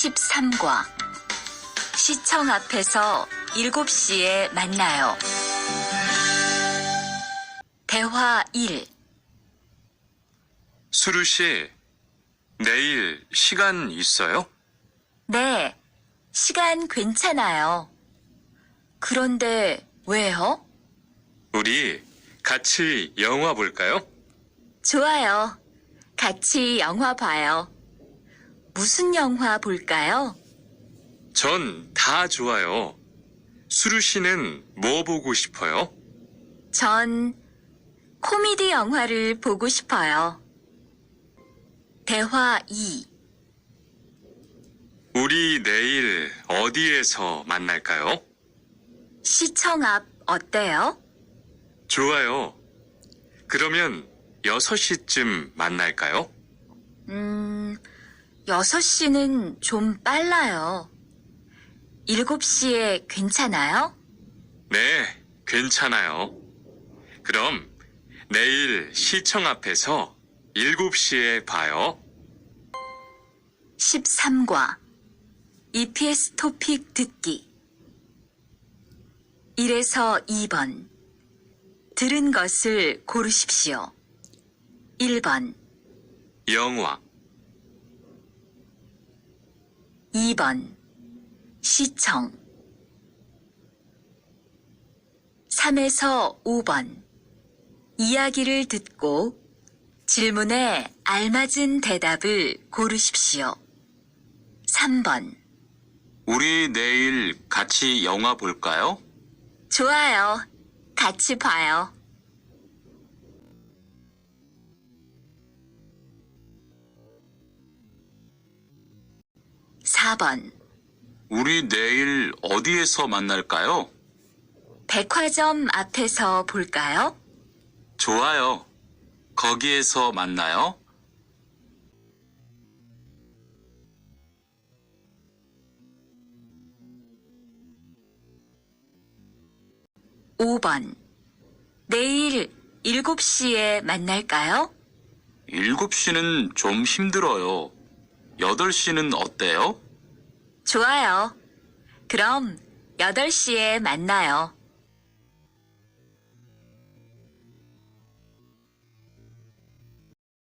13과 시청 앞에서 7시에 만나요. 대화 1. 수루 씨, 내일 시간 있어요? 네, 시간 괜찮아요. 그런데 왜요? 우리 같이 영화 볼까요? 좋아요. 같이 영화 봐요. 무슨 영화 볼까요? 전 다 좋아요. 수루 씨는 뭐 보고 싶어요? 전 코미디 영화를 보고 싶어요. 대화 2. 우리 내일 어디에서 만날까요? 시청 앞 어때요? 좋아요. 그러면 6시쯤 만날까요? 6시는 좀 빨라요. 7시에 괜찮아요? 네, 괜찮아요. 그럼 내일 시청 앞에서 7시에 봐요. 13과 EPS 토픽 듣기 1에서 2번 들은 것을 고르십시오. 1번, 영화, 2번 시청 3에서 5번 이야기를 듣고 질문에 알맞은 대답을 고르십시오. 3번 우리 내일 같이 영화 볼까요? 좋아요. 같이 봐요. (4번) 우리 내일 어디에서 만날까요? 백화점 앞에서 볼까요? 좋아요. 거기에서 만나요. (5번) 내일 7시에 만날까요? 7시는 좀 힘들어요. 8시는 어때요? 좋아요. 그럼 8시에 만나요.